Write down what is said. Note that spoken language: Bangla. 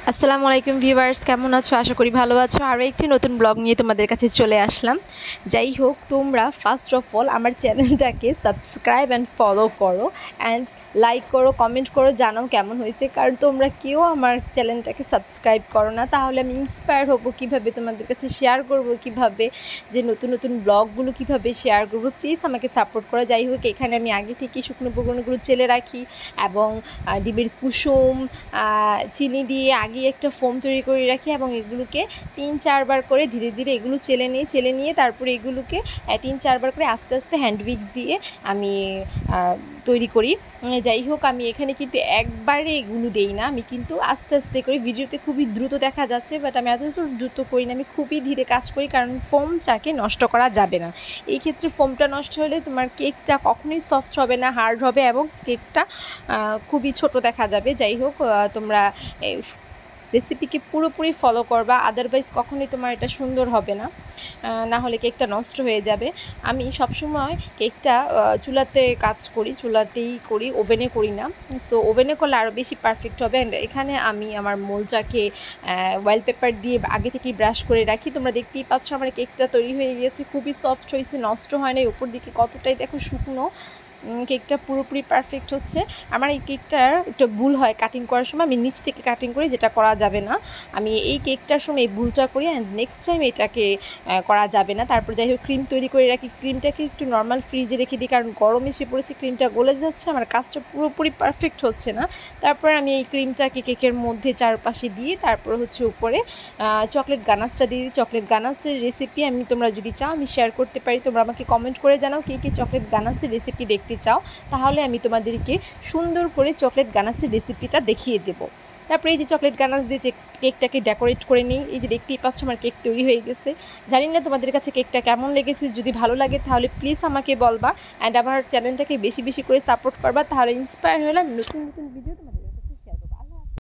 আসসালামু আলাইকুম ভিউয়ার্স, কেমন আছো? আশা করি ভালো আছো। আরও একটি নতুন ব্লগ নিয়ে তোমাদের কাছে চলে আসলাম। যাই হোক, তোমরা ফার্স্ট অফ অল আমার চ্যানেলটাকে সাবস্ক্রাইব অ্যান্ড ফলো করো অ্যান্ড লাইক করো, কমেন্ট করো, জানাও কেমন হয়েছে। কারণ তোমরা কেউ আমার চ্যানেলটাকে সাবস্ক্রাইব করো না, তাহলে আমি ইন্সপায়ার হব কীভাবে তোমাদের কাছে শেয়ার করব, কীভাবে যে নতুন নতুন ব্লগগুলো কীভাবে শেয়ার করব। প্লিজ আমাকে সাপোর্ট করো। যাই হোক, এখানে আমি আগে থেকেই শুকনো উপকরণগুলো চেলে রাখি এবং ডিমের কুসুম চিনি দিয়ে আগে একটা ফোম তৈরি করে রাখি এবং এগুলোকে 3-4 বার করে ধীরে ধীরে এগুলো চেলে নিয়ে তারপরে এগুলোকে 3-4 বার করে আস্তে আস্তে হ্যান্ড উইক্স দিয়ে আমি তৈরি করি। যাই হোক, আমি এখানে কিন্তু একবারে এগুলো দেই না, আমি কিন্তু আস্তে আস্তে করি। ভিডিওতে খুবই দ্রুত দেখা যাচ্ছে, বাট আমি এত দ্রুত করি না, আমি খুবই ধীরে কাজ করি, কারণ ফোমটাকে নষ্ট করা যাবে না। এই ক্ষেত্রে ফোমটা নষ্ট হলে তোমার কেকটা কখনোই সফট হবে না, হার্ড হবে এবং কেকটা খুবই ছোট দেখা যাবে। যাই হোক, তোমরা রেসিপিকে পুরোপুরি ফলো করবা, আদারওয়াইজ কখনোই তোমার এটা সুন্দর হবে না, না হলে কেকটা নষ্ট হয়ে যাবে। আমি সবসময় কেকটা চুলাতে কাজ করি, চুলাতেই করি, ওভেনে করি না। সো ওভেনে করলে আরও বেশি পারফেক্ট হবে। অ্যান্ড এখানে আমি আমার মোলটাকে ওয়েল পেপার দিয়ে আগে থেকেই ব্রাশ করে রাখি। তোমরা দেখতেই পাচ্ছ আমার কেকটা তৈরি হয়ে গিয়েছে, খুবই সফট হয়েছে, নষ্ট হয় না। উপর দিকে কতটাই দেখো শুকনো, কেকটা পুরোপুরি পারফেক্ট হচ্ছে। আমার এই কেকটার একটা ভুল হয় কাটিং করার সময়, আমি নিচ থেকে কাটিং করি, যেটা করা যাবে না। আমি এই কেকটার সময় এই ভুলটা করি অ্যান্ড নেক্সট টাইম এটাকে করা যাবে না। তারপর যাই হোক, ক্রিম তৈরি করে রাখি। ক্রিমটাকে একটু নর্মাল ফ্রিজে রেখে দিই, কারণ গরম এসে পড়েছে, ক্রিমটা গলে যাচ্ছে, আমার কাজটা পুরোপুরি পারফেক্ট হচ্ছে না। তারপর আমি এই ক্রিমটাকে কেকের মধ্যে চারপাশে দিয়ে তারপর হচ্ছে উপরে চকলেট গানাশটা দিয়ে দিই। চকলেট গানাশের রেসিপি তোমরা যদি চাও আমি শেয়ার করতে পারি। তোমরা আমাকে কমেন্ট করে জানাও কে কে চকলেট গানাশের রেসিপি দেখতে চাও, তাহলে আমি তোমাদেরকে সুন্দর করে চকলেট গানাশের রেসিপিটা দেখিয়ে দেবো। তারপরে এই যে চকলেট গানাশ দিয়ে যে কেকটাকে ডেকোরেট করে নিই, এই যে দেখতেই পাচ্ছ আমার কেক তৈরি হয়ে গেছে। জানি না তোমাদের কাছে কেকটা কেমন লেগেছে, যদি ভালো লাগে তাহলে প্লিজ আমাকে বলবা অ্যান্ড আমার চ্যানেলটাকে বেশি বেশি করে সাপোর্ট করবা, তাহলে ইন্সপায়ার হলে আমি নতুন নতুন ভিডিও